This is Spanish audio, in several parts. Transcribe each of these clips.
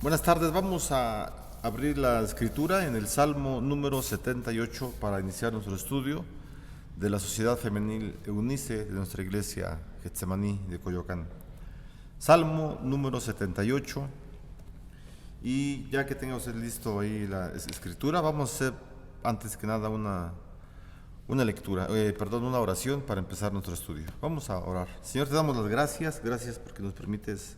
Buenas tardes, vamos a abrir la escritura en el Salmo número 78 para iniciar nuestro estudio de la Sociedad Femenil Eunice de nuestra iglesia Getsemaní de Coyoacán. Salmo número 78, y ya que tenga usted listo ahí la escritura, vamos a hacer antes que nada una lectura, una oración para empezar nuestro estudio. Vamos a orar. Señor, te damos las gracias porque nos permites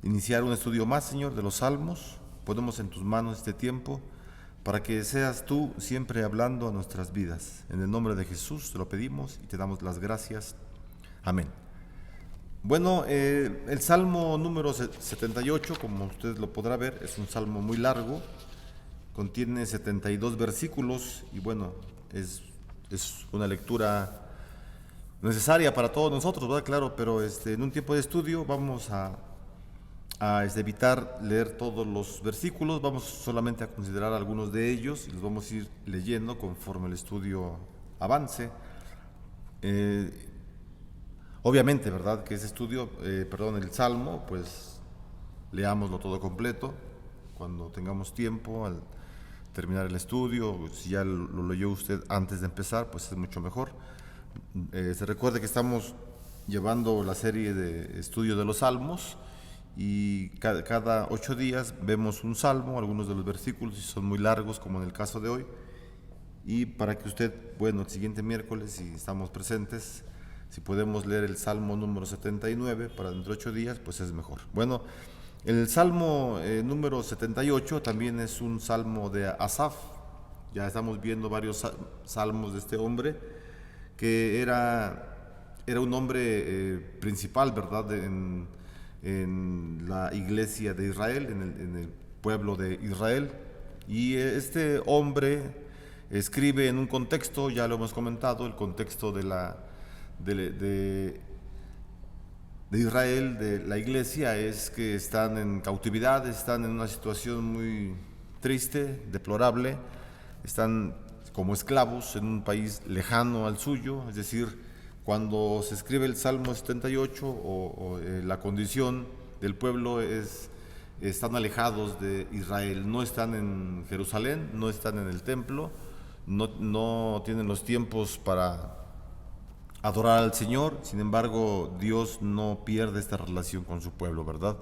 iniciar un estudio más, Señor, de los Salmos. Ponemos en tus manos este tiempo para que seas tú siempre hablando a nuestras vidas. En el nombre de Jesús te lo pedimos y te damos las gracias. Amén. Bueno, el Salmo número 78, como usted lo podrá ver, es un salmo muy largo, contiene 72 versículos y bueno, es una lectura necesaria para todos nosotros, ¿verdad? Claro, pero en un tiempo de estudio vamos a evitar leer todos los versículos, vamos solamente a considerar algunos de ellos y los vamos a ir leyendo conforme el estudio avance. Obviamente, ¿verdad? Que ese estudio, el Salmo, pues leámoslo todo completo cuando tengamos tiempo al terminar el estudio. Si ya lo leyó usted antes de empezar, pues es mucho mejor. Se recuerde que estamos llevando la serie de estudio de los Salmos y cada 8 días vemos un salmo, algunos de los versículos si son muy largos como en el caso de hoy, y para que usted, bueno, el siguiente miércoles, si estamos presentes, si podemos leer el salmo número 79 para dentro de 8 días, pues es mejor. Bueno, el salmo número 78 también es un salmo de Asaf. Ya estamos viendo varios salmos de este hombre que era un hombre principal, ¿verdad? En la iglesia de Israel, en el pueblo de Israel. Y este hombre escribe en un contexto, ya lo hemos comentado, el contexto de Israel, de la iglesia, es que están en cautividad, están en una situación muy triste, deplorable, están como esclavos en un país lejano al suyo. Es decir, cuando se escribe el Salmo 78 la condición del pueblo están alejados de Israel, no están en Jerusalén, no están en el templo, no tienen los tiempos para adorar al Señor. Sin embargo, Dios no pierde esta relación con su pueblo, ¿verdad?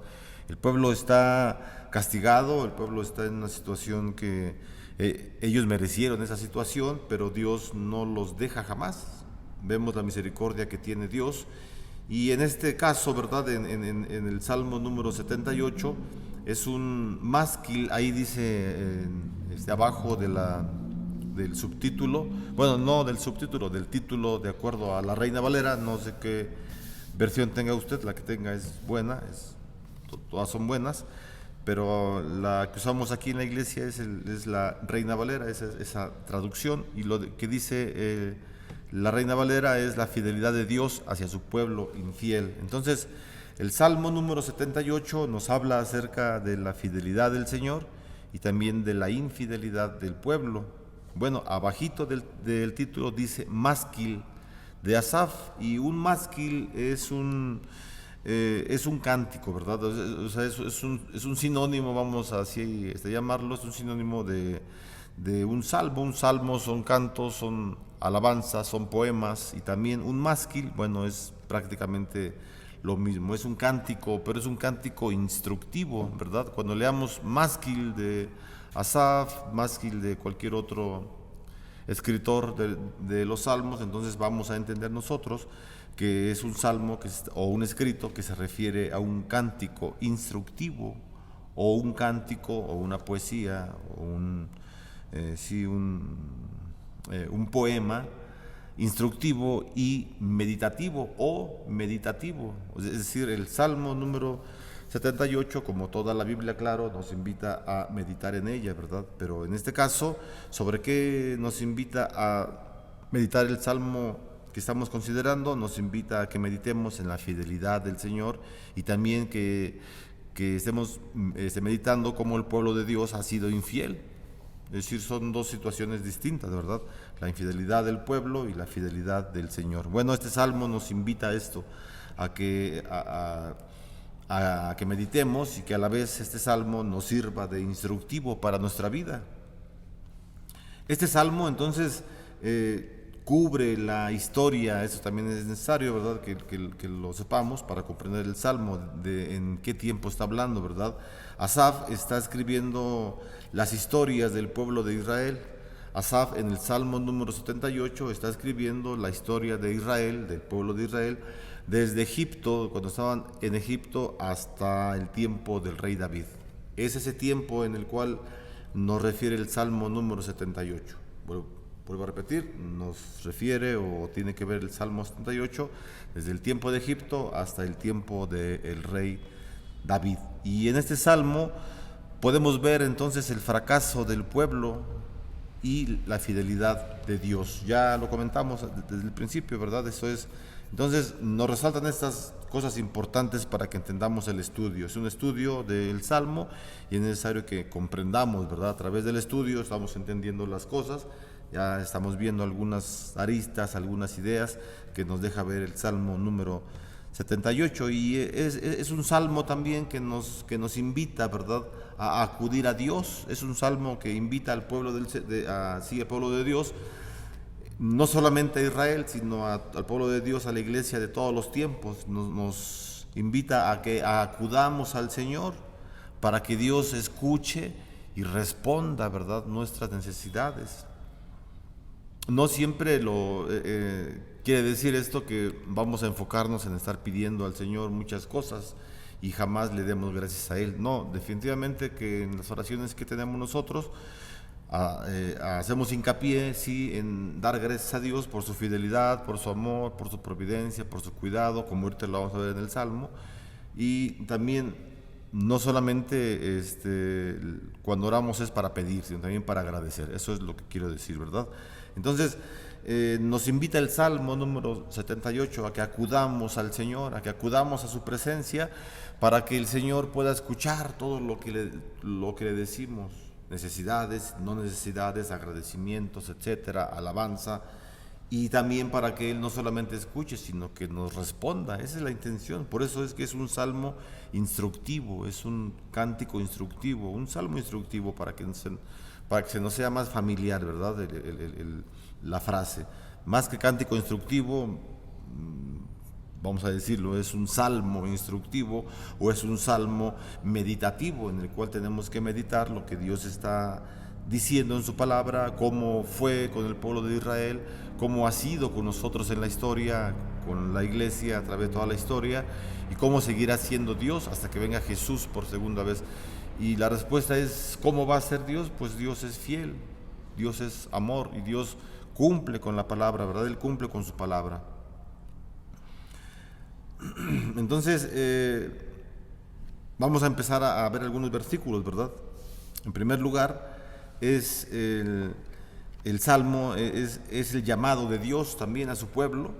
El pueblo está castigado, el pueblo está en una situación que ellos merecieron esa situación, pero Dios no los deja jamás. Vemos la misericordia que tiene Dios. Y en este caso, ¿verdad? En el Salmo número 78 es un másquil, ahí dice abajo del subtítulo, bueno, no del subtítulo, del título, de acuerdo a la Reina Valera. No sé qué versión tenga usted, la que tenga es buena, todas son buenas, pero la que usamos aquí en la iglesia es la Reina Valera, esa traducción, y lo que dice la Reina Valera es la fidelidad de Dios hacia su pueblo infiel. Entonces, el Salmo número 78 nos habla acerca de la fidelidad del Señor y también de la infidelidad del pueblo. Bueno, abajito del título dice másquil de Asaf, y un másquil es un cántico, ¿verdad? O sea, es un sinónimo, vamos a así llamarlo, es un sinónimo de un salmo. Un salmo son cantos, son alabanzas, son poemas, y también un másquil, bueno, es prácticamente lo mismo, es un cántico, pero es un cántico instructivo, ¿verdad? Cuando leamos másquil de Asaf, másquil de cualquier otro escritor de los salmos, entonces vamos a entender nosotros que es un salmo o un escrito que se refiere a un cántico instructivo, o un cántico o una poesía o un poema instructivo y meditativo o meditativo. Es decir, el Salmo número 78, como toda la Biblia, claro, nos invita a meditar en ella, ¿verdad? Pero en este caso, ¿sobre qué nos invita a meditar el Salmo que estamos considerando? Nos invita a que meditemos en la fidelidad del Señor, y también que estemos meditando cómo el pueblo de Dios ha sido infiel. Es decir, son dos situaciones distintas, ¿verdad? La infidelidad del pueblo y la fidelidad del Señor. Bueno, este salmo nos invita a esto, a a que meditemos y que a la vez este salmo nos sirva de instructivo para nuestra vida. Este salmo entonces cubre la historia, eso también es necesario, ¿verdad? Que lo sepamos para comprender el salmo, de en qué tiempo está hablando, ¿verdad? Asaf está escribiendo las historias del pueblo de Israel. Asaf en el Salmo número 78 está escribiendo la historia de Israel, del pueblo de Israel, desde Egipto, cuando estaban en Egipto, hasta el tiempo del rey David. Es ese tiempo en el cual nos refiere el Salmo número 78. Vuelvo a repetir, nos refiere o tiene que ver el Salmo 78 desde el tiempo de Egipto hasta el tiempo del rey David. Y en este Salmo podemos ver entonces el fracaso del pueblo y la fidelidad de Dios. Ya lo comentamos desde el principio, ¿verdad? Eso es. Entonces nos resaltan estas cosas importantes para que entendamos el estudio. Es un estudio del Salmo y es necesario que comprendamos, ¿verdad? A través del estudio estamos entendiendo las cosas, ya estamos viendo algunas aristas, algunas ideas que nos deja ver el Salmo número 78, y es un salmo también que nos invita, ¿verdad?, a acudir a Dios. Es un salmo que invita al pueblo al pueblo de Dios, no solamente a Israel, sino al pueblo de Dios, a la iglesia de todos los tiempos. Nos invita a que acudamos al Señor para que Dios escuche y responda, ¿verdad?, nuestras necesidades. No siempre quiere decir esto que vamos a enfocarnos en estar pidiendo al Señor muchas cosas y jamás le demos gracias a Él. No, definitivamente que en las oraciones que tenemos nosotros hacemos hincapié, sí, en dar gracias a Dios por su fidelidad, por su amor, por su providencia, por su cuidado, como ahorita lo vamos a ver en el Salmo. Y también no solamente cuando oramos es para pedir, sino también para agradecer. Eso es lo que quiero decir, ¿verdad? Entonces nos invita el Salmo número 78 a que acudamos al Señor, a que acudamos a su presencia, para que el Señor pueda escuchar todo lo que le decimos, necesidades, no necesidades, agradecimientos, etcétera, alabanza, y también para que Él no solamente escuche, sino que nos responda. Esa es la intención. Por eso es que es un salmo instructivo, es un cántico instructivo, un salmo instructivo para que se nos sea más familiar, ¿verdad?, la frase. Más que cántico instructivo, vamos a decirlo, es un salmo instructivo o es un salmo meditativo en el cual tenemos que meditar lo que Dios está diciendo en su palabra, cómo fue con el pueblo de Israel, cómo ha sido con nosotros en la historia, con la iglesia a través de toda la historia, y cómo seguirá siendo Dios hasta que venga Jesús por segunda vez. Y la respuesta es, ¿cómo va a ser Dios? Pues Dios es fiel, Dios es amor y Dios cumple con la palabra, ¿verdad? Él cumple con su palabra. Entonces, vamos a empezar a ver algunos versículos, ¿verdad? En primer lugar, es el Salmo, es el llamado de Dios también a su pueblo,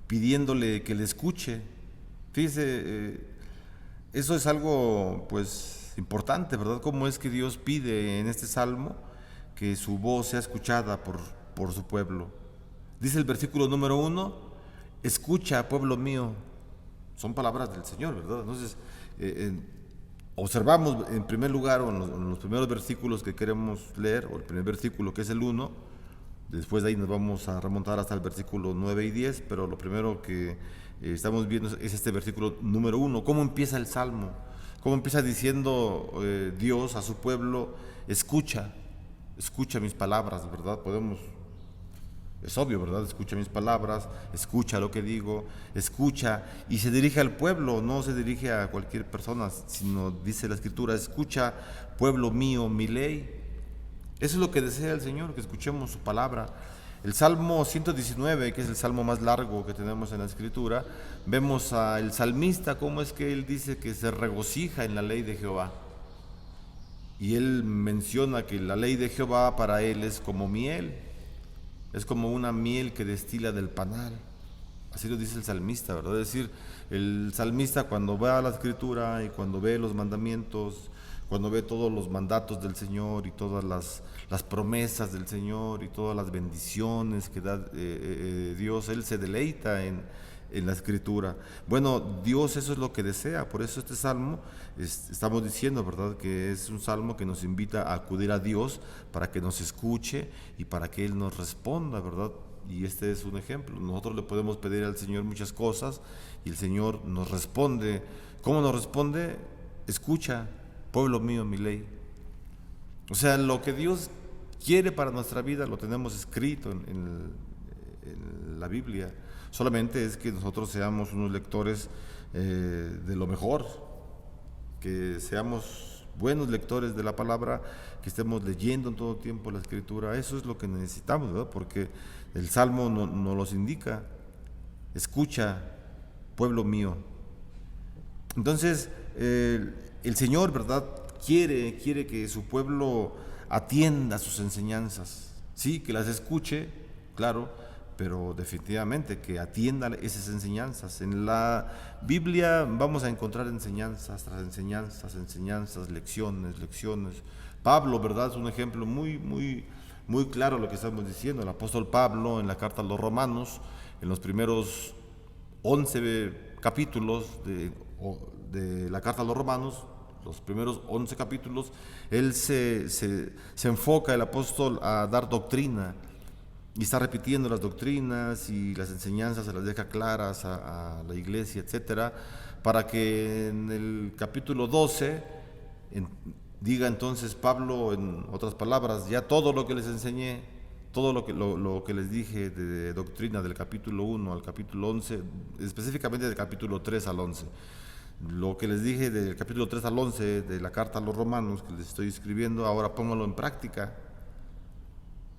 pidiéndole que le escuche. Fíjese, eso es algo, pues, importante, ¿verdad? Cómo es que Dios pide en este Salmo que su voz sea escuchada por su pueblo. Dice el versículo número 1, escucha, pueblo mío. Son palabras del Señor, ¿verdad? Entonces, observamos en primer lugar, o en los primeros versículos que queremos leer, o el primer versículo que es el 1, después de ahí nos vamos a remontar hasta el versículo 9 y 10, pero lo primero que estamos viendo es este versículo número 1. ¿Cómo empieza el Salmo? ¿Cómo empieza diciendo Dios a su pueblo, escucha mis palabras, ¿verdad? Es obvio, ¿verdad? Escucha mis palabras, escucha lo que digo, escucha, y se dirige al pueblo, no se dirige a cualquier persona, sino dice la Escritura, escucha, pueblo mío, mi ley. Eso es lo que desea el Señor, que escuchemos su palabra. El Salmo 119, que es el salmo más largo que tenemos en la Escritura, vemos al salmista cómo es que él dice que se regocija en la ley de Jehová. Y él menciona que la ley de Jehová para él es como miel. Es como una miel que destila del panal. Así lo dice el salmista, ¿verdad? Es decir, el salmista cuando va a la Escritura y cuando ve los mandamientos, cuando ve todos los mandatos del Señor y todas las promesas del Señor y todas las bendiciones que da Dios, él se deleita en la Escritura. Bueno, Dios eso es lo que desea, por eso este salmo, estamos diciendo, ¿verdad?, que es un salmo que nos invita a acudir a Dios para que nos escuche y para que Él nos responda, ¿verdad? Y este es un ejemplo. Nosotros le podemos pedir al Señor muchas cosas y el Señor nos responde. ¿Cómo nos responde? Escucha, pueblo mío, mi ley. O sea, lo que Dios quiere para nuestra vida lo tenemos escrito en la Biblia. Solamente es que nosotros seamos unos lectores de lo mejor, que seamos buenos lectores de la palabra, que estemos leyendo en todo tiempo la Escritura. Eso es lo que necesitamos, ¿verdad? Porque el Salmo nos los indica. Escucha, pueblo mío. Entonces, el Señor, ¿verdad?, quiere que su pueblo atienda sus enseñanzas, sí, que las escuche, claro, pero definitivamente que atienda esas enseñanzas. En la Biblia vamos a encontrar enseñanzas tras enseñanzas, lecciones. Pablo, ¿verdad?, es un ejemplo muy claro lo que estamos diciendo. El apóstol Pablo, en la carta a los Romanos, en los primeros 11 capítulos de la carta a los Romanos, los primeros 11 capítulos, él se enfoca, el apóstol, a dar doctrina, y está repitiendo las doctrinas y las enseñanzas, se las deja claras a la iglesia, etcétera, para que en el capítulo 12 diga entonces Pablo, en otras palabras, ya todo lo que les enseñé, todo lo que les dije de doctrina del capítulo 1 al capítulo 11, específicamente del capítulo 3 al 11, lo que les dije del capítulo 3 al 11 de la carta a los Romanos que les estoy escribiendo, ahora pónganlo en práctica.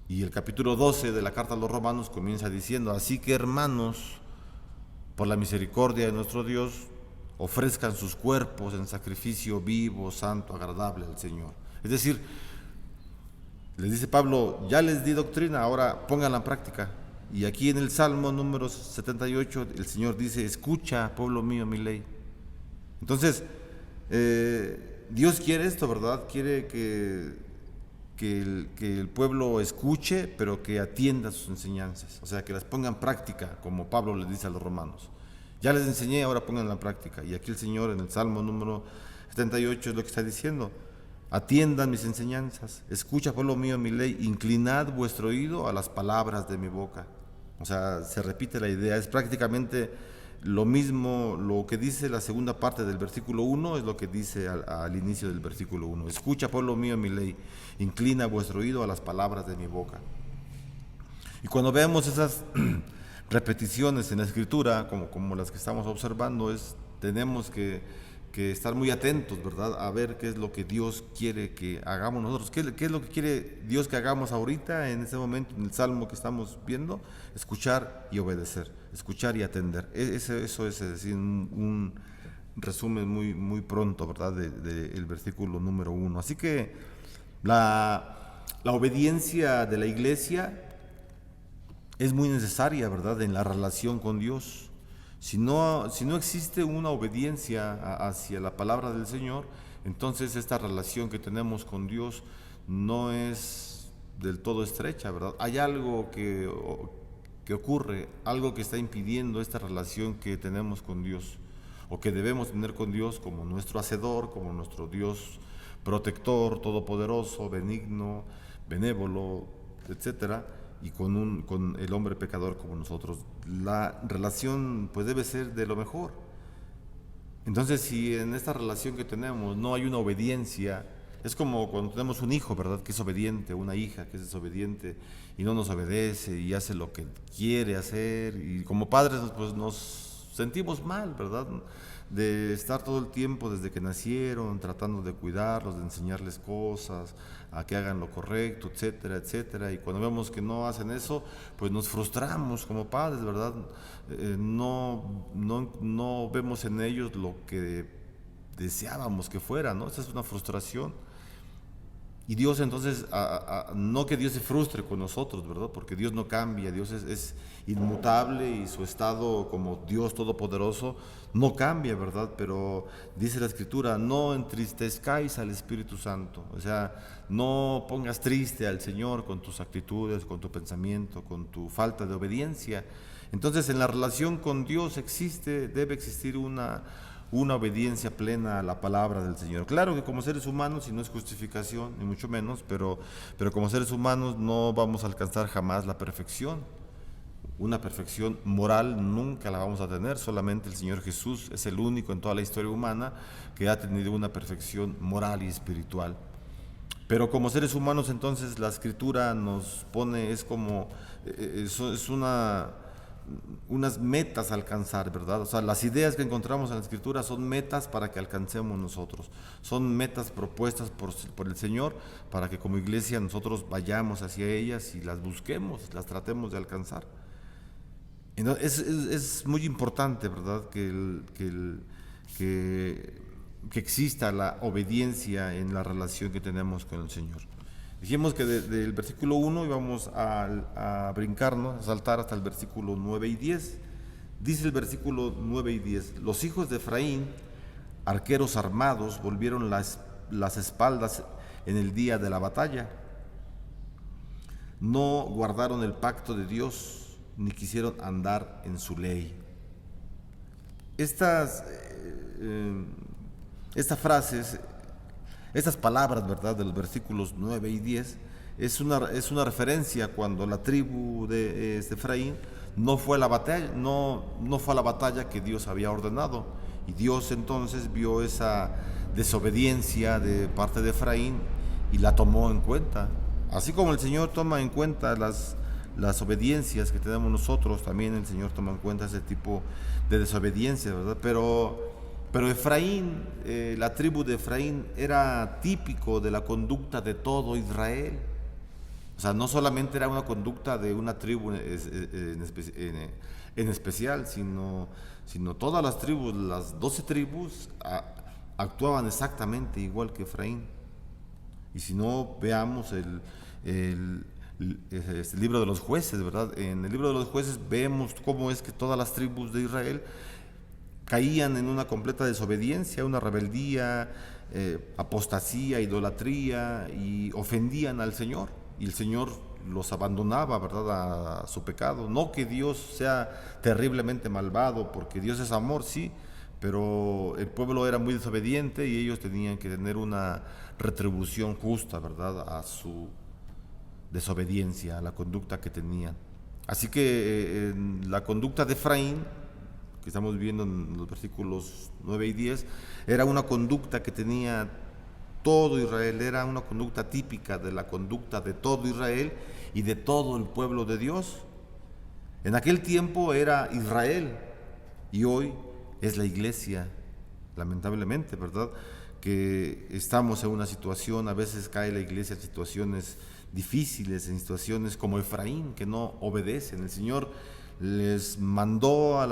Y el capítulo 12 de la carta a los Romanos comienza diciendo: así que, hermanos, por la misericordia de nuestro Dios, ofrezcan sus cuerpos en sacrificio vivo, santo, agradable al Señor. Es decir, les dice Pablo, ya les di doctrina, ahora pónganla en práctica. Y aquí en el Salmo número 78 el Señor dice: escucha, pueblo mío, mi ley. Entonces, Dios quiere esto, ¿verdad? Quiere que el pueblo escuche, pero que atienda sus enseñanzas, o sea, que las ponga en práctica, como Pablo les dice a los romanos. Ya les enseñé, ahora pónganla en práctica. Y aquí el Señor, en el Salmo número 78, es lo que está diciendo: atiendan mis enseñanzas, escucha, pueblo mío, mi ley, inclinad vuestro oído a las palabras de mi boca. O sea, se repite la idea, es prácticamente lo mismo, lo que dice la segunda parte del versículo 1 es lo que dice al inicio del versículo 1. Escucha, pueblo mío, mi ley, inclina vuestro oído a las palabras de mi boca. Y cuando veamos esas repeticiones en la Escritura, como las que estamos observando, tenemos que estar muy atentos, ¿verdad?, a ver qué es lo que Dios quiere que hagamos nosotros. ¿Qué es lo que quiere Dios que hagamos ahorita, en este momento, en el Salmo que estamos viendo? Escuchar y obedecer, escuchar y atender. Eso es decir, un resumen muy pronto, ¿verdad?, del versículo número 1. Así que la obediencia de la iglesia es muy necesaria, ¿verdad?, en la relación con Dios. Si no existe una obediencia hacia la palabra del Señor, entonces esta relación que tenemos con Dios no es del todo estrecha, ¿verdad? Hay algo que ocurre, algo que está impidiendo esta relación que tenemos con Dios, o que debemos tener con Dios como nuestro hacedor, como nuestro Dios protector, todopoderoso, benigno, benévolo, etcétera, y con el hombre pecador como nosotros. La relación pues debe ser de lo mejor. Entonces, si en esta relación que tenemos no hay una obediencia, es como cuando tenemos un hijo, ¿verdad?, que es obediente, una hija que es desobediente y no nos obedece y hace lo que quiere hacer, y como padres pues nos sentimos mal, ¿verdad?, de estar todo el tiempo desde que nacieron tratando de cuidarlos, de enseñarles cosas, a que hagan lo correcto, etcétera, etcétera. Y cuando vemos que no hacen eso, pues nos frustramos como padres, ¿verdad? No vemos en ellos lo que deseábamos que fuera, ¿no? Esa es una frustración. Y Dios entonces, no que Dios se frustre con nosotros, ¿verdad? Porque Dios no cambia, Dios es inmutable y su estado como Dios todopoderoso no cambia, ¿verdad? Pero dice la Escritura, no entristezcáis al Espíritu Santo. O sea, no pongas triste al Señor con tus actitudes, con tu pensamiento, con tu falta de obediencia. Entonces, en la relación con Dios debe existir una obediencia plena a la palabra del Señor. Claro que como seres humanos, y no es justificación, ni mucho menos, pero como seres humanos no vamos a alcanzar jamás la perfección. Una perfección moral nunca la vamos a tener, solamente el Señor Jesús es el único en toda la historia humana que ha tenido una perfección moral y espiritual. Pero como seres humanos, entonces la Escritura nos pone, es unas metas a alcanzar, ¿verdad? O sea, las ideas que encontramos en la Escritura son metas para que alcancemos nosotros, son metas propuestas por el Señor para que como iglesia nosotros vayamos hacia ellas y las busquemos, las tratemos de alcanzar. Entonces, es muy importante, ¿verdad?, que exista la obediencia en la relación que tenemos con el Señor. Dijimos que del versículo 1 íbamos a brincarnos, a saltar hasta el versículo 9 y 10. Dice el versículo 9 y 10: los hijos de Efraín, arqueros armados, volvieron las espaldas en el día de la batalla. No guardaron el pacto de Dios, ni quisieron andar en su ley. Estas frases, estas palabras, ¿verdad?, de los versículos 9 y 10, es una referencia cuando la tribu de Efraín no fue a la batalla que Dios había ordenado, y Dios entonces vio esa desobediencia de parte de Efraín y la tomó en cuenta. Así como el Señor toma en cuenta las obediencias que tenemos nosotros, también el Señor toma en cuenta ese tipo de desobediencia, ¿verdad? Pero Efraín, la tribu de Efraín era típico de la conducta de todo Israel. O sea, no solamente era una conducta de una tribu en especial, sino todas las tribus, las 12 tribus, actuaban exactamente igual que Efraín. Y si no, veamos el libro de los jueces, ¿verdad? En el libro de los jueces vemos cómo es que todas las tribus de Israel caían en una completa desobediencia, una rebeldía, apostasía, idolatría, y ofendían al Señor, y el Señor los abandonaba, ¿verdad?, a su pecado. No que Dios sea terriblemente malvado, porque Dios es amor, sí, pero el pueblo era muy desobediente y ellos tenían que tener una retribución justa, ¿verdad?, a su desobediencia, a la conducta que tenían. Así que la conducta de Efraín, que estamos viendo en los versículos 9 y 10, era una conducta que tenía todo Israel, era una conducta típica de la conducta de todo Israel y de todo el pueblo de Dios. En aquel tiempo era Israel y hoy es la iglesia, lamentablemente, ¿verdad?, que estamos en una situación, a veces cae la iglesia en situaciones difíciles, en situaciones como Efraín, que no obedecen. El Señor les mandó a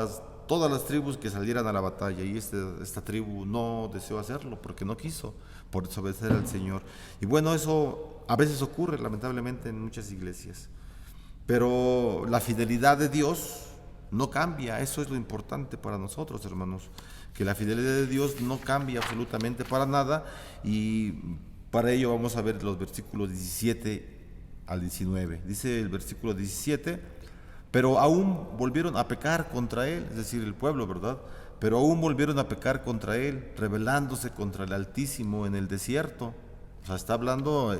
todas las tribus que salieran a la batalla, y esta tribu no deseó hacerlo porque no quiso, por desobedecer al Señor. Y bueno, eso a veces ocurre lamentablemente en muchas iglesias, pero la fidelidad de Dios no cambia. Eso es lo importante para nosotros, hermanos, que la fidelidad de Dios no cambia absolutamente para nada. Y para ello vamos a ver los versículos 17 al 19. Dice el versículo 17: pero aún volvieron a pecar contra él, es decir, el pueblo, ¿verdad? Pero aún volvieron a pecar contra él, rebelándose contra el Altísimo en el desierto. O sea, está hablando,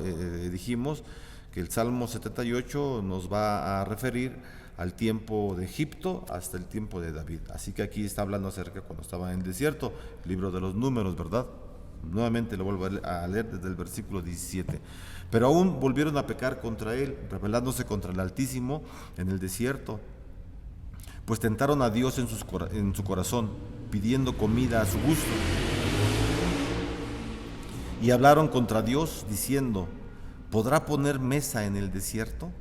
dijimos que el Salmo 78 nos va a referir al tiempo de Egipto hasta el tiempo de David. Así que aquí está hablando acerca cuando estaba en el desierto, libro de los Números, ¿verdad? Nuevamente lo vuelvo a leer desde el versículo 17. Pero aún volvieron a pecar contra él, rebelándose contra el Altísimo en el desierto, pues tentaron a Dios en su corazón, pidiendo comida a su gusto. Y hablaron contra Dios, diciendo: ¿podrá poner mesa en el desierto?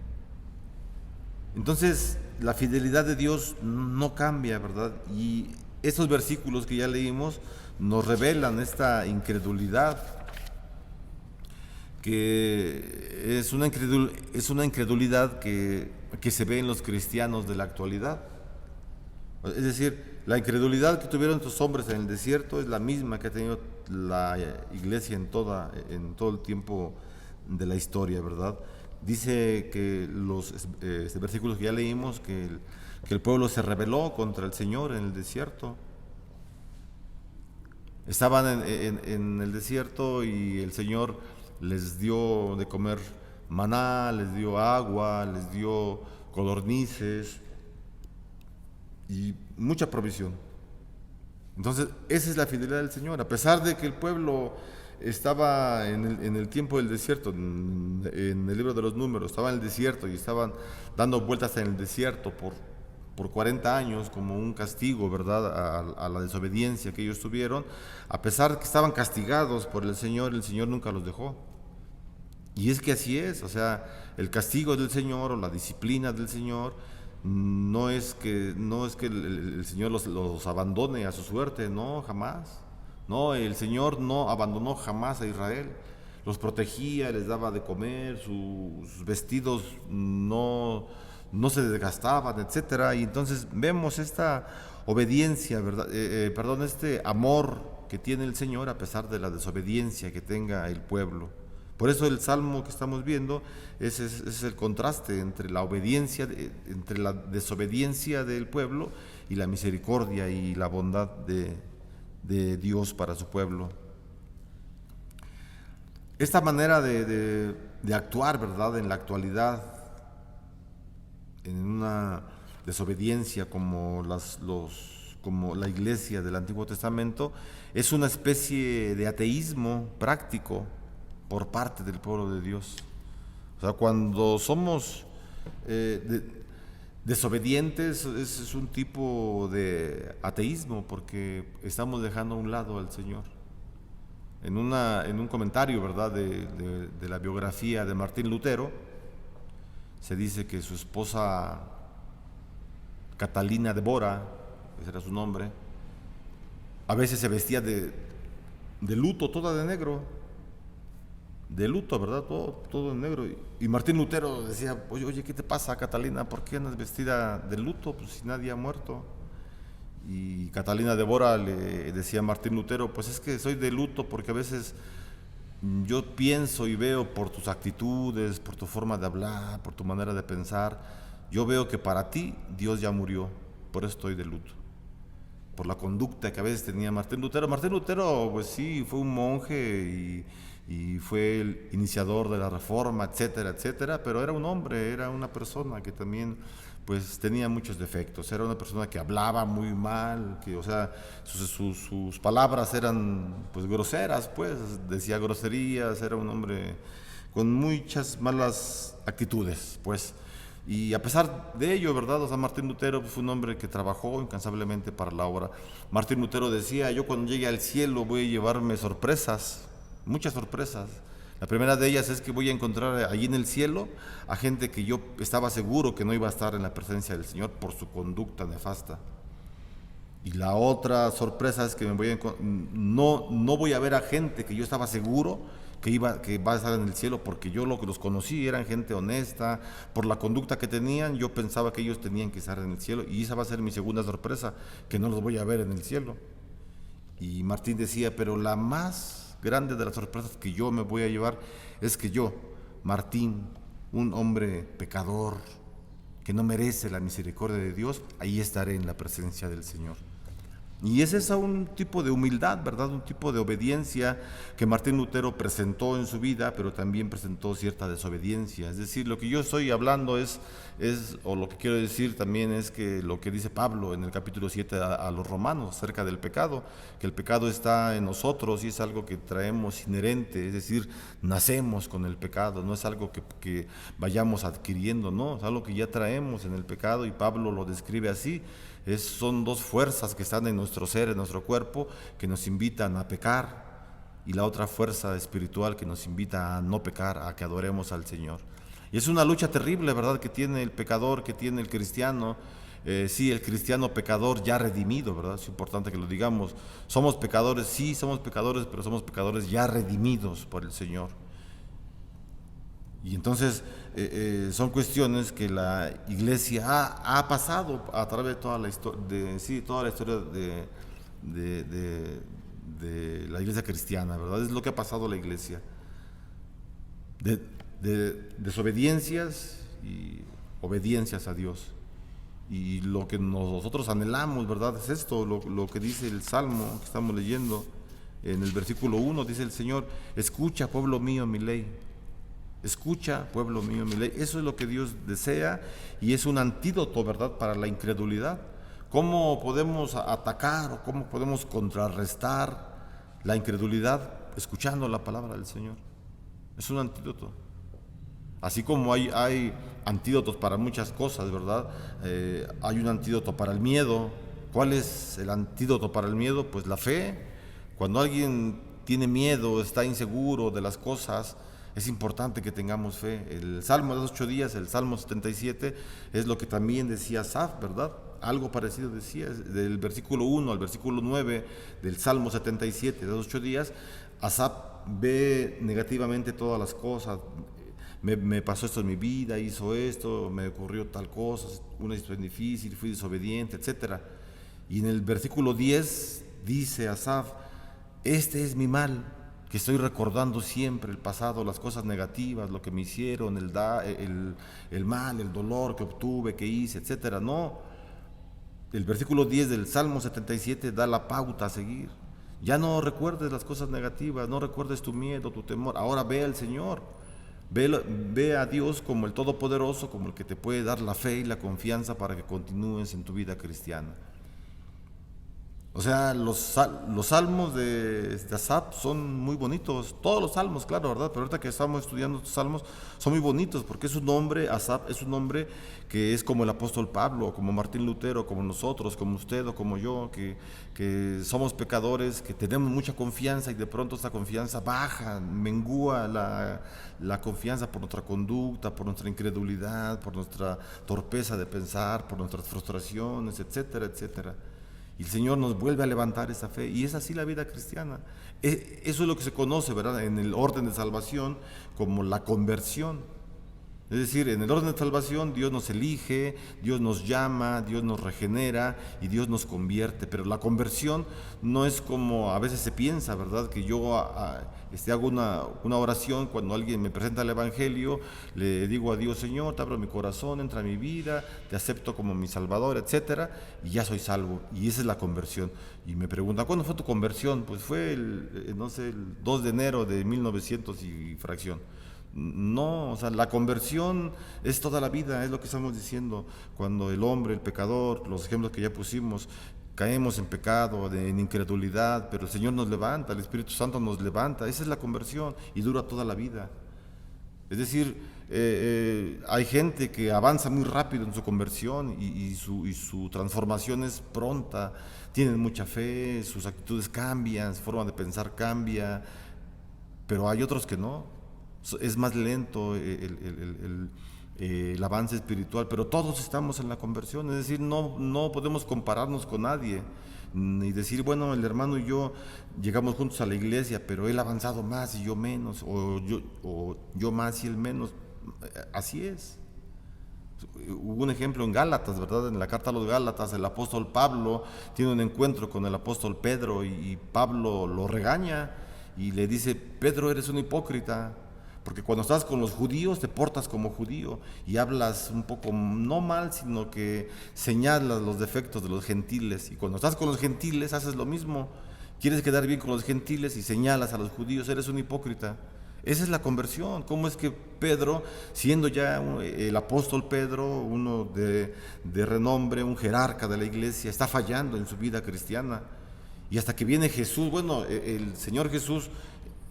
Entonces, la fidelidad de Dios no cambia, ¿verdad? Y estos versículos que ya leímos nos revelan esta incredulidad, que es una incredulidad que se ve en los cristianos de la actualidad. Es decir, la incredulidad que tuvieron estos hombres en el desierto es la misma que ha tenido la iglesia en todo el tiempo de la historia, ¿verdad? Dice que este versículos que ya leímos, que el pueblo se rebeló contra el Señor en el desierto. Estaban en el desierto y el Señor les dio de comer maná, les dio agua, les dio codornices y mucha provisión. Entonces, esa es la fidelidad del Señor. A pesar de que el pueblo estaba en el tiempo del desierto, en el libro de los Números, estaba en el desierto y estaban dando vueltas en el desierto por 40 años como un castigo, ¿verdad?, a la desobediencia que ellos tuvieron. A pesar de que estaban castigados por el Señor nunca los dejó. Y es que así es, o sea, el castigo del Señor o la disciplina del Señor no es que el Señor los abandone a su suerte, no, jamás. No, el Señor no abandonó jamás a Israel. Los protegía, les daba de comer, sus vestidos no se desgastaban, etcétera. Y entonces vemos esta obediencia, ¿verdad? Este amor que tiene el Señor a pesar de la desobediencia que tenga el pueblo. Por eso el salmo que estamos viendo es el contraste entre la obediencia, entre la desobediencia del pueblo y la misericordia y la bondad de Dios para su pueblo. Esta manera de actuar, ¿verdad?, en la actualidad, en una desobediencia como la iglesia del Antiguo Testamento, es una especie de ateísmo práctico por parte del pueblo de Dios. O sea, cuando somos desobedientes es un tipo de ateísmo porque estamos dejando a un lado al Señor. En un comentario, ¿verdad?, de la biografía de Martín Lutero, se dice que su esposa Catalina de Bora, ese era su nombre, a veces se vestía de luto, toda de negro, de luto, ¿verdad? Todo en negro. Y Martín Lutero decía, oye, ¿qué te pasa, Catalina? ¿Por qué andas vestida de luto? Pues si nadie ha muerto. Y Catalina de Bora le decía a Martín Lutero, pues es que soy de luto porque a veces yo pienso y veo por tus actitudes, por tu forma de hablar, por tu manera de pensar, yo veo que para ti Dios ya murió, por eso estoy de luto. Por la conducta que a veces tenía Martín Lutero. Martín Lutero, pues sí, fue un monje y fue el iniciador de la reforma, etcétera, etcétera, pero era un hombre, era una persona que también pues tenía muchos defectos, era una persona que hablaba muy mal, que, o sea, sus palabras eran pues groseras, pues decía groserías, era un hombre con muchas malas actitudes, pues. Y a pesar de ello, ¿verdad? O sea, Martín Lutero fue un hombre que trabajó incansablemente para la obra. Martín Lutero decía, yo cuando llegue al cielo voy a llevarme sorpresas, muchas sorpresas. La primera de ellas es que voy a encontrar allí en el cielo a gente que yo estaba seguro que no iba a estar en la presencia del Señor por su conducta nefasta. Y la otra sorpresa es que no voy a ver a gente que yo estaba seguro que va a estar en el cielo, porque yo lo que los conocí eran gente honesta, por la conducta que tenían, yo pensaba que ellos tenían que estar en el cielo, y esa va a ser mi segunda sorpresa, que no los voy a ver en el cielo. Y Martín decía, pero la más grande de las sorpresas que yo me voy a llevar es que yo, Martín, un hombre pecador, que no merece la misericordia de Dios, ahí estaré en la presencia del Señor. Y ese es un tipo de humildad, ¿verdad? Un tipo de obediencia que Martín Lutero presentó en su vida, pero también presentó cierta desobediencia. Es decir, lo que yo estoy hablando o lo que quiero decir también es que lo que dice Pablo en el capítulo 7 a los romanos acerca del pecado, que el pecado está en nosotros y es algo que traemos inherente, es decir, nacemos con el pecado, no es algo que vayamos adquiriendo, no, es algo que ya traemos en el pecado, y Pablo lo describe así. Son dos fuerzas que están en nuestro ser, en nuestro cuerpo, que nos invitan a pecar, y la otra fuerza espiritual que nos invita a no pecar, a que adoremos al Señor. Y es una lucha terrible, ¿verdad?, que tiene el pecador, que tiene el cristiano. Sí, el cristiano pecador ya redimido, ¿verdad? Es importante que lo digamos. Somos pecadores, sí, somos pecadores, pero somos pecadores ya redimidos por el Señor. Y entonces son cuestiones que la Iglesia ha pasado a través de toda la historia, toda la historia de la Iglesia cristiana, ¿verdad? Es lo que ha pasado a la Iglesia. de desobediencias y obediencias a Dios. Y lo que nosotros anhelamos, ¿verdad? Es esto, lo que dice el Salmo que estamos leyendo. En el versículo 1 dice el Señor: escucha, pueblo mío, mi ley. Escucha, pueblo mío, mi ley. Eso es lo que Dios desea y es un antídoto, ¿verdad?, para la incredulidad. ¿Cómo podemos atacar o cómo podemos contrarrestar la incredulidad? Escuchando la palabra del Señor. Es un antídoto. Así como hay antídotos para muchas cosas, ¿verdad? Hay un antídoto para el miedo. ¿Cuál es el antídoto para el miedo? Pues la fe. Cuando alguien tiene miedo, está inseguro de las cosas, es importante que tengamos fe. El Salmo de los 8 días, el Salmo 77, es lo que también decía Asaf, ¿verdad? Algo parecido decía, del versículo 1 al versículo 9 del Salmo 77 de los 8 días, Asaf ve negativamente todas las cosas. Me pasó esto en mi vida, hizo esto, me ocurrió tal cosa, una situación difícil, fui desobediente, etc. Y en el versículo 10 dice Asaf: este es mi mal, que estoy recordando siempre el pasado, las cosas negativas, lo que me hicieron, el mal, el dolor que obtuve, que hice, etc. No, el versículo 10 del Salmo 77 da la pauta a seguir. Ya no recuerdes las cosas negativas, no recuerdes tu miedo, tu temor, ahora ve al Señor. Ve a Dios como el Todopoderoso, como el que te puede dar la fe y la confianza para que continúes en tu vida cristiana. O sea, los salmos de Asaf son muy bonitos, todos los salmos, claro, ¿verdad? Pero ahorita que estamos estudiando estos salmos, son muy bonitos porque es un hombre, Asaf es un hombre que es como el apóstol Pablo, como Martín Lutero, como nosotros, como usted o como yo, que somos pecadores, que tenemos mucha confianza y de pronto esta confianza baja, mengúa la confianza por nuestra conducta, por nuestra incredulidad, por nuestra torpeza de pensar, por nuestras frustraciones, etcétera, etcétera. Y el Señor nos vuelve a levantar esa fe. Y es así la vida cristiana. Eso es lo que se conoce, ¿verdad?, en el orden de salvación como la conversión. Es decir, en el orden de salvación Dios nos elige, Dios nos llama, Dios nos regenera y Dios nos convierte. Pero la conversión no es como a veces se piensa, ¿verdad? Que yo hago una oración cuando alguien me presenta el Evangelio, le digo a Dios: Señor, te abro mi corazón, entra a mi vida, te acepto como mi Salvador, etcétera, y ya soy salvo. Y esa es la conversión. Y me pregunta: ¿cuándo fue tu conversión? Pues fue el 2 de enero de 1900 y fracción. No, o sea, la conversión es toda la vida, es lo que estamos diciendo. Cuando el hombre, el pecador, los ejemplos que ya pusimos, caemos en pecado, en incredulidad, pero el Señor nos levanta, el Espíritu Santo nos levanta. Esa es la conversión y dura toda la vida. Es decir, hay gente que avanza muy rápido en su conversión y su transformación es pronta, tienen mucha fe, sus actitudes cambian, su forma de pensar cambia, pero hay otros que no. Es más lento el avance espiritual, pero todos estamos en la conversión. Es decir, no podemos compararnos con nadie, ni decir, bueno, el hermano y yo llegamos juntos a la iglesia, pero él ha avanzado más y yo menos, o yo más y él menos. Así es. Hubo un ejemplo en Gálatas, ¿verdad? En la carta a los Gálatas, el apóstol Pablo tiene un encuentro con el apóstol Pedro y Pablo lo regaña y le dice: Pedro, eres un hipócrita, porque cuando estás con los judíos te portas como judío y hablas un poco, no mal, sino que señalas los defectos de los gentiles. Y cuando estás con los gentiles haces lo mismo. Quieres quedar bien con los gentiles y señalas a los judíos, eres un hipócrita. Esa es la conversión. ¿Cómo es que Pedro, siendo ya el apóstol Pedro, uno de renombre, un jerarca de la iglesia, está fallando en su vida cristiana? Y hasta que viene Jesús, bueno, el Señor Jesús,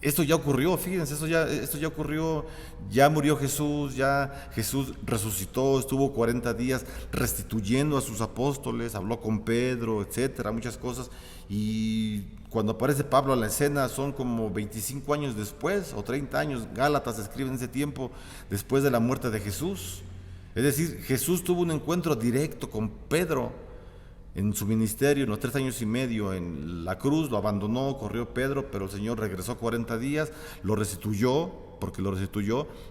esto ya ocurrió, fíjense, esto ya ocurrió, ya murió Jesús, ya Jesús resucitó, estuvo 40 días restituyendo a sus apóstoles, habló con Pedro, etcétera, muchas cosas, y cuando aparece Pablo a la escena son como 25 años después, o 30 años, Gálatas escribe en ese tiempo, después de la muerte de Jesús. Es decir, Jesús tuvo un encuentro directo con Pedro en su ministerio, en los 3 años y medio en la cruz. Lo abandonó, corrió Pedro, pero el Señor regresó 40 días, lo restituyó,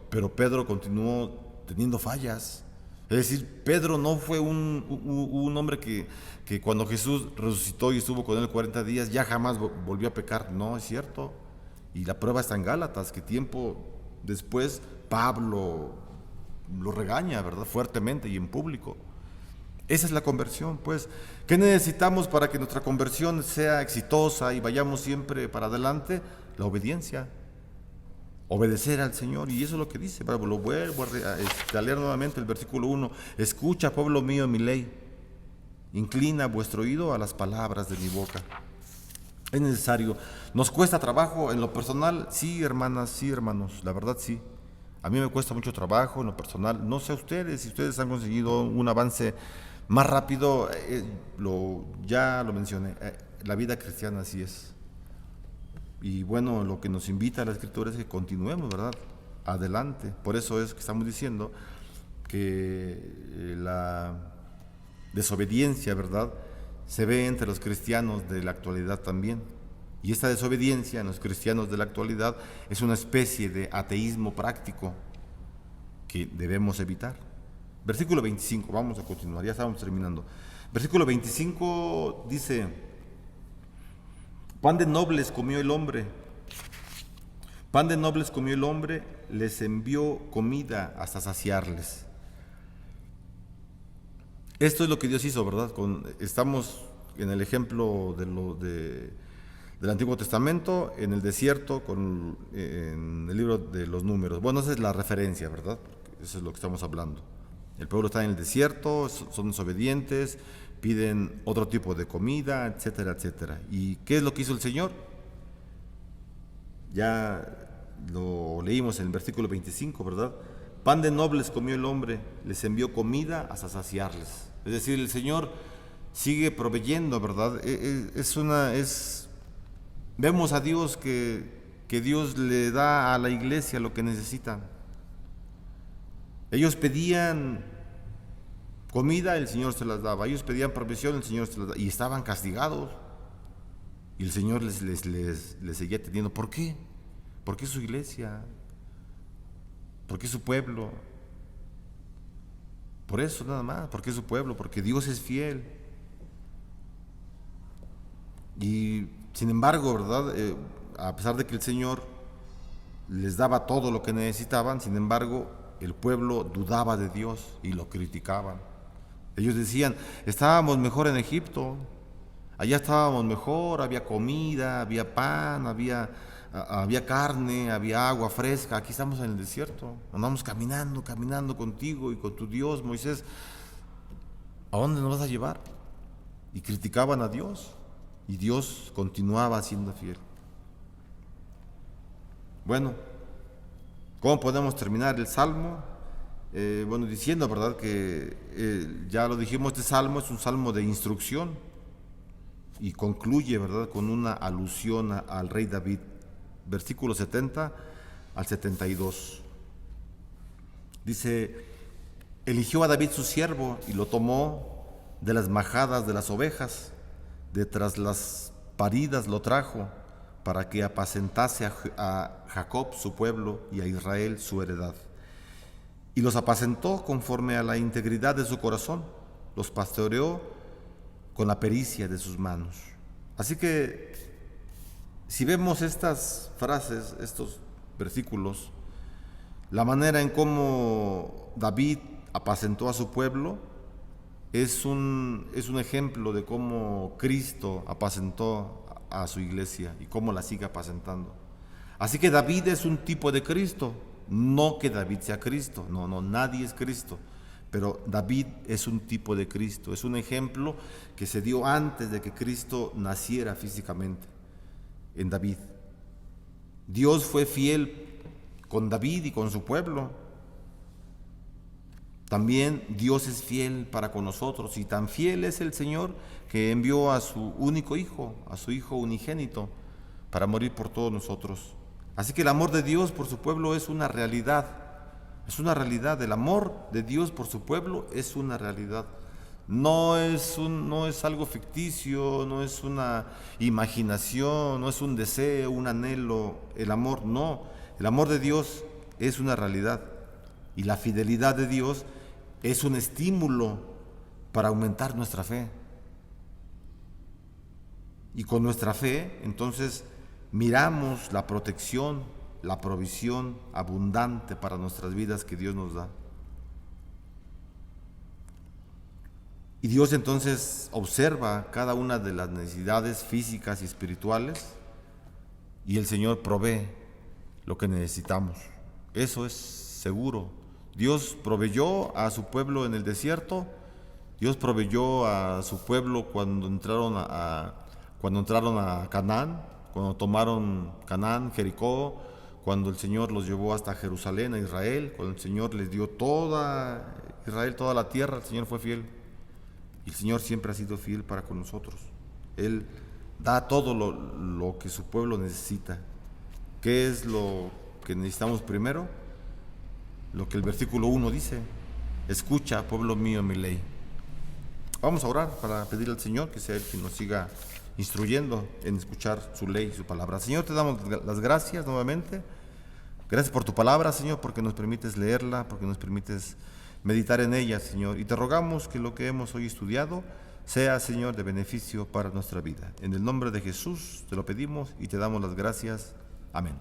pero Pedro continuó teniendo fallas. Es decir, Pedro no fue un hombre que cuando Jesús resucitó y estuvo con él 40 días ya jamás volvió a pecar. No, es cierto. Y la prueba está en Gálatas, que tiempo después Pablo lo regaña, ¿verdad? Fuertemente y en público. Esa es la conversión, pues. ¿Qué necesitamos para que nuestra conversión sea exitosa y vayamos siempre para adelante? La obediencia. Obedecer al Señor. Y eso es lo que dice. Lo vuelvo a leer nuevamente el versículo 1. Escucha, pueblo mío, mi ley. Inclina vuestro oído a las palabras de mi boca. Es necesario. ¿Nos cuesta trabajo en lo personal? Sí, hermanas, sí, hermanos. La verdad, sí. A mí me cuesta mucho trabajo en lo personal. No sé ustedes, si ustedes han conseguido un avance más rápido, ya lo mencioné, la vida cristiana así es. Y bueno, lo que nos invita a la Escritura es que continuemos, ¿verdad? Adelante. Por eso es que estamos diciendo que la desobediencia, ¿verdad?, se ve entre los cristianos de la actualidad también. Y esta desobediencia en los cristianos de la actualidad es una especie de ateísmo práctico que debemos evitar. Versículo 25, vamos a continuar, ya estamos terminando. Versículo 25 dice: pan de nobles comió el hombre, pan de nobles comió el hombre, les envió comida hasta saciarles. Esto es lo que Dios hizo, ¿verdad? Estamos en el ejemplo del Antiguo Testamento, en el desierto, en el libro de los Números. Bueno, esa es la referencia, ¿verdad? Eso es lo que estamos hablando. El pueblo está en el desierto, son desobedientes, piden otro tipo de comida, etcétera, etcétera. ¿Y qué es lo que hizo el Señor? Ya lo leímos en el versículo 25, ¿verdad? Pan de nobles comió el hombre, les envió comida hasta saciarles. Es decir, el Señor sigue proveyendo, ¿verdad? Vemos a Dios que Dios le da a la iglesia lo que necesitan. Ellos pedían comida, el Señor se las daba. Ellos pedían provisión, el Señor se las daba. Y estaban castigados. Y el Señor les seguía teniendo. ¿Por qué? ¿Por qué su iglesia? ¿Por qué su pueblo? Por eso nada más. ¿Por qué su pueblo? Porque Dios es fiel. Y sin embargo, ¿verdad? A pesar de que el Señor les daba todo lo que necesitaban, sin embargo, el pueblo dudaba de Dios y lo criticaban. Ellos decían: estábamos mejor en Egipto, allá estábamos mejor, había comida, había pan, había carne, había agua fresca. Aquí estamos en el desierto, andamos caminando contigo y con tu Dios, Moisés. ¿A dónde nos vas a llevar? Y criticaban a Dios, y Dios continuaba siendo fiel. Bueno, ¿cómo podemos terminar el Salmo? Bueno, diciendo, ¿verdad?, que ya lo dijimos, este Salmo es un salmo de instrucción y concluye, ¿verdad?, con una alusión al rey David. Versículo 70 al 72. Dice: eligió a David su siervo y lo tomó de las majadas de las ovejas, de tras las paridas lo trajo, para que apacentase a Jacob su pueblo y a Israel su heredad. Y los apacentó conforme a la integridad de su corazón, los pastoreó con la pericia de sus manos. Así que, si vemos estas frases, estos versículos, la manera en cómo David apacentó a su pueblo es un ejemplo de cómo Cristo apacentó a su iglesia y cómo la sigue apacentando. Así que David es un tipo de Cristo, no que David sea Cristo, no, nadie es Cristo, pero David es un tipo de Cristo, es un ejemplo que se dio antes de que Cristo naciera físicamente en David. Dios fue fiel con David y con su pueblo. También Dios es fiel para con nosotros, y tan fiel es el Señor que envió a su único Hijo, a su Hijo unigénito, para morir por todos nosotros. Así que el amor de Dios por su pueblo es una realidad. Es una realidad. El amor de Dios por su pueblo es una realidad. No es algo ficticio, no es una imaginación, no es un deseo, un anhelo. El amor no. El amor de Dios es una realidad. Y la fidelidad de Dios es un estímulo para aumentar nuestra fe. Y con nuestra fe, entonces, miramos la protección la provisión abundante para nuestras vidas que Dios nos da. Y Dios entonces observa cada una de las necesidades físicas y espirituales y el Señor provee lo que necesitamos. Eso es seguro. Dios proveyó a su pueblo en el desierto, Dios proveyó a su pueblo cuando entraron a Canaán, cuando tomaron Canaán, Jericó, cuando el Señor los llevó hasta Jerusalén, a Israel, cuando el Señor les dio toda Israel, toda la tierra, el Señor fue fiel. Y el Señor siempre ha sido fiel para con nosotros. Él da todo lo que su pueblo necesita. ¿Qué es lo que necesitamos primero? Lo que el versículo 1 dice: escucha, pueblo mío, mi ley. Vamos a orar para pedir al Señor que sea Él quien nos siga instruyendo en escuchar su ley y su palabra. Señor, te damos las gracias nuevamente. Gracias por tu palabra, Señor, porque nos permites leerla, porque nos permites meditar en ella, Señor. Y te rogamos que lo que hemos hoy estudiado sea, Señor, de beneficio para nuestra vida. En el nombre de Jesús te lo pedimos y te damos las gracias. Amén.